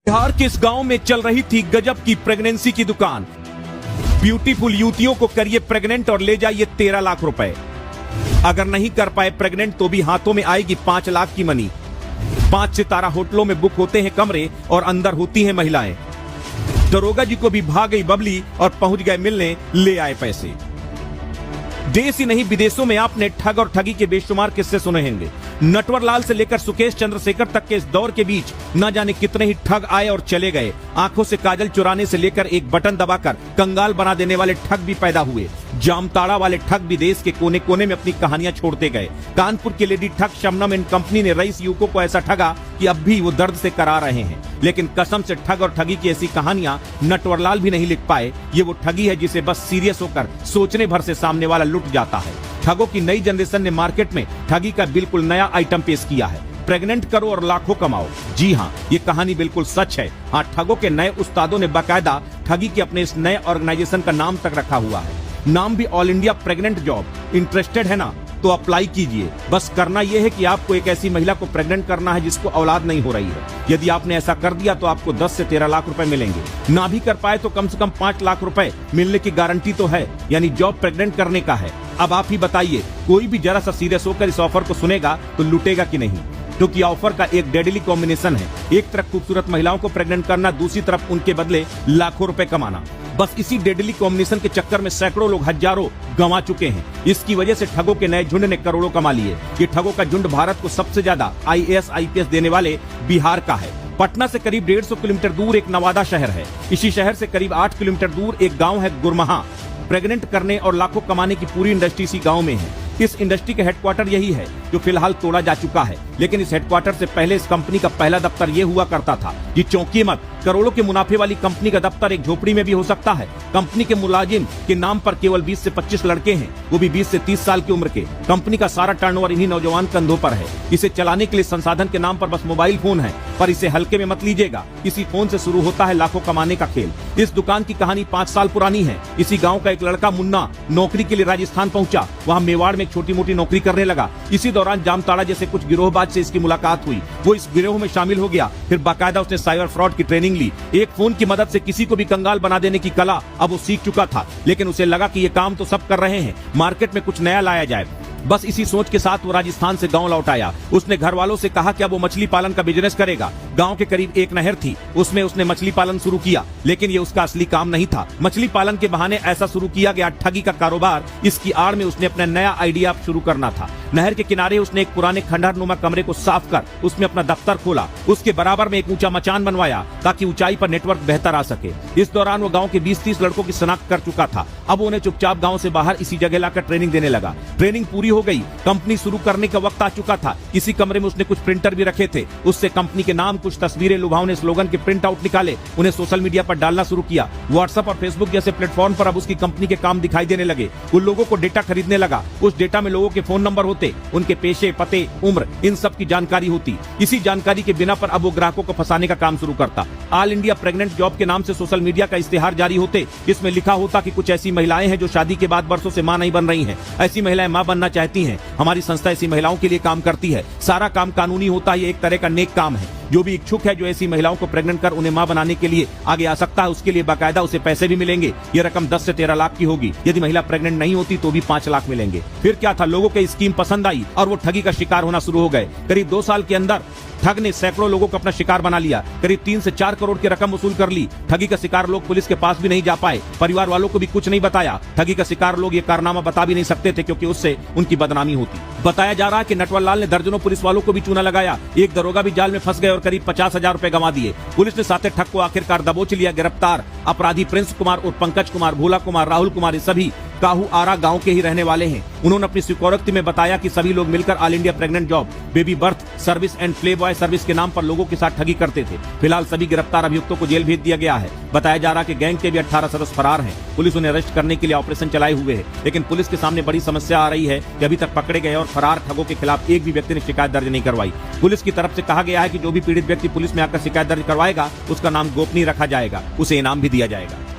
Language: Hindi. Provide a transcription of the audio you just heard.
बिहार के इस गांव में चल रही थी गजब की प्रेगनेंसी की दुकान। ब्यूटीफुल युवतियों को करिए प्रेग्नेंट और ले जाइए 13 लाख रुपए। अगर नहीं कर पाए प्रेग्नेंट तो भी हाथों में आएगी 5 लाख की मनी। 5 सितारा होटलों में बुक होते हैं कमरे और अंदर होती हैं महिलाएं। दरोगा जी को भी भाग गई बबली और पहुंच गए मिलने, ले आए पैसे। देश ही नहीं विदेशों में आपने ठग और ठगी के बेशुमार किस्से सुने होंगे। नटवर लाल से लेकर सुकेश चंद्रशेखर तक के इस दौर के बीच न जाने कितने ही ठग आए और चले गए। आंखों से काजल चुराने से लेकर एक बटन दबाकर कंगाल बना देने वाले ठग भी पैदा हुए। जामताड़ा वाले ठग भी देश के कोने कोने में अपनी कहानियां छोड़ते गए। कानपुर की लेडी ठग शबनम एंड कंपनी ने रईस युवकों को ऐसा ठगा कि अब भी वो दर्द से करा रहे हैं। लेकिन कसम से ठग और ठगी की ऐसी कहानियां नटवरलाल भी नहीं लिख पाए। ये वो ठगी है जिसे बस सीरियस होकर सोचने भर से सामने वाला लुट जाता है। ठगों की नई जनरेशन ने मार्केट में ठगी का बिल्कुल नया आइटम पेश किया है। प्रेग्नेंट करो और लाखों कमाओ। जी हाँ, ये कहानी बिल्कुल सच है। हाँ, ठगों के नए उस्तादों ने बाकायदा ठगी के अपने इस नए ऑर्गेनाइजेशन का नाम तक रखा हुआ है। नाम भी all India pregnant job. Interested है ना, तो अप्लाई कीजिए। बस करना यह है कि आपको एक ऐसी महिला को प्रेग्नेंट करना है जिसको औलाद नहीं हो रही है। यदि आपने ऐसा कर दिया तो आपको 10 से 13 लाख रुपए मिलेंगे। ना भी कर पाए तो कम से कम 5 लाख रुपए मिलने की गारंटी तो है। यानी जॉब प्रेग्नेंट करने का है। अब आप ही बताइए, कोई भी जरा सा सीरियस होकर इस ऑफर को सुनेगा तो लूटेगा कि नहीं? क्योंकि ऑफर का एक डेडली कॉम्बिनेशन है। एक तरफ खूबसूरत महिलाओं को प्रेग्नेंट करना, दूसरी तरफ उनके बदले लाखों रुपए कमाना। बस इसी डेडली कॉम्बिनेशन के चक्कर में सैकड़ों लोग हजारों गंवा चुके हैं। इसकी वजह से ठगों के नए झुंड ने करोड़ों कमा लिए। ये ठगों का झुंड भारत को सबसे ज्यादा IAS IPS देने वाले बिहार का है। पटना से करीब 150 किलोमीटर दूर एक नवादा शहर है। इसी शहर से करीब 8 किलोमीटर दूर एक गाँव है गुरमहा। प्रेग्नेंट करने और लाखों कमाने की पूरी इंडस्ट्री इसी गांव में है। इस इंडस्ट्री का हेडक्वार्टर यही है जो फिलहाल तोड़ा जा चुका है। लेकिन इस हेडक्वार्टर से पहले इस कंपनी का पहला दफ्तर ये हुआ करता था। ये चौंकिए मत, करोड़ों के मुनाफे वाली कंपनी का दफ्तर एक झोपड़ी में भी हो सकता है। कंपनी के मुलाजिम के नाम पर केवल 20 से 25 लड़के हैं, वो भी 20 से 30 साल की उम्र के। कंपनी का सारा टर्नओवर इन्हीं नौजवान कंधों पर है। इसे चलाने के लिए संसाधन के नाम पर बस मोबाइल फोन है, पर इसे हल्के में मत लीजिएगा। इसी फोन से शुरू होता है लाखों कमाने का खेल। इस दुकान की कहानी 5 साल पुरानी है। इसी गाँव का एक लड़का मुन्ना नौकरी के लिए राजस्थान पहुंचा। वहाँ मेवाड़ में छोटी मोटी नौकरी करने लगा। इसी दौरान जामताड़ा जैसे कुछ गिरोहबाज से इसकी मुलाकात हुई। वो इस गिरोह में शामिल हो गया। फिर बाकायदा उसने साइबर फ्रॉड की ट्रेनिंग ली। एक फोन की मदद से किसी को भी कंगाल बना देने की कला अब वो सीख चुका था। लेकिन उसे लगा कि ये काम तो सब कर रहे हैं, मार्केट में कुछ नया लाया जाए। बस इसी सोच के साथ वो राजस्थान से गांव लौट आया। उसने घर वालों से कहा कि अब वो मछली पालन का बिजनेस करेगा। गांव के करीब एक नहर थी, उसमें उसने मछली पालन शुरू किया। लेकिन ये उसका असली काम नहीं था। मछली पालन के बहाने ऐसा शुरू किया गया ठगी का कारोबार। इसकी आड़ में उसने अपना नया आइडिया शुरू करना था। नहर के किनारे उसने एक पुराने खंडहरनुमा कमरे को साफ कर उसमें अपना दफ्तर खोला। उसके बराबर में एक ऊंचा मचान बनवाया ताकि ऊंचाई पर नेटवर्क बेहतर आ सके। इस दौरान वो गांव के 20-30 लड़कों की शनाख्त कर चुका था। अब उन्हें चुपचाप गांव से बाहर इसी जगह लाकर ट्रेनिंग देने लगा। ट्रेनिंग पूरी हो गई, कंपनी शुरू करने का वक्त आ चुका था। इसी कमरे में उसने कुछ प्रिंटर भी रखे थे। उससे कंपनी के नाम, कुछ तस्वीरें, लुभावने स्लोगन के प्रिंट आउट निकाले। उन्हें सोशल मीडिया पर डालना शुरू किया। व्हाट्सएप और फेसबुक जैसे प्लेटफॉर्म पर अब उसकी कंपनी के काम दिखाई देने लगे। उन लोगों को डेटा खरीदने लगा। उस डेटा में लोगों के फोन नंबर होते, उनके पेशे, पते, उम्र, इन सब की जानकारी होती। इसी जानकारी के बिना पर अब वो ग्राहकों को फंसाने का काम शुरू करता। ऑल इंडिया प्रेग्नेंट जॉब के नाम से सोशल मीडिया का इश्तेहार जारी होते। इसमें लिखा होता कि कुछ ऐसी महिलाएं हैं जो शादी के बाद बरसों से मां नहीं बन रही हैं। ऐसी महिलाएं मां बनना चाहती हैं। हमारी संस्था ऐसी महिलाओं के लिए काम करती है। सारा काम कानूनी होता है। ये एक तरह का नेक काम है। जो भी इच्छुक है जो ऐसी महिलाओं को प्रेग्नेंट कर उन्हें मां बनाने के लिए आगे आ सकता है, उसके लिए बाकायदा उसे पैसे भी मिलेंगे। ये रकम 10 से 13 लाख की होगी। यदि महिला प्रेग्नेंट नहीं होती तो भी 5 लाख मिलेंगे। फिर क्या था, लोगों को स्कीम पसंद आई और वो ठगी का शिकार होना शुरू हो गए। करीब 2 साल के अंदर ठग ने सैकड़ों लोगों को अपना शिकार बना लिया। करीब 3 से 4 करोड़ की रकम वसूल कर ली। ठगी का शिकार लोग पुलिस के पास भी नहीं जा पाए। परिवार वालों को भी कुछ नहीं बताया। ठगी का शिकार लोग ये कारनामा बता भी नहीं सकते थे क्योंकि उससे उनकी बदनामी होती। बताया जा रहा है कि नटवरलाल ने दर्जनों पुलिस वालों को भी चूना लगाया। एक दरोगा भी जाल में फंस गए और करीब 50,000 रुपए गंवा दिए। पुलिस ने साथे ठग को आखिरकार दबोच लिया। गिरफ्तार अपराधी प्रिंस कुमार और पंकज कुमार, भोला कुमार, राहुल कुमार, ये सभी काहू आरा गांव के ही रहने वाले हैं। उन्होंने अपनी स्वीकारोक्ति में बताया कि सभी लोग मिलकर all India pregnant job, baby birth service and play boy service के नाम पर लोगों के साथ ठगी करते थे। फिलहाल सभी गिरफ्तार अभियुक्तों को जेल भेज दिया गया है। बताया जा रहा है कि गैंग के भी 18 सदस्य फरार हैं। पुलिस उन्हें अरेस्ट करने के लिए ऑपरेशन चलाए हुए है। लेकिन पुलिस के सामने बड़ी समस्या आ रही है कि अभी तक पकड़े गए और फरार ठगों के खिलाफ एक भी व्यक्ति ने शिकायत दर्ज नहीं करवाई। पुलिस की तरफ से कहा गया है कि जो भी पीड़ित व्यक्ति पुलिस में आकर शिकायत दर्ज करवाएगा उसका नाम गोपनीय रखा जाएगा, उसे इनाम भी दिया जाएगा।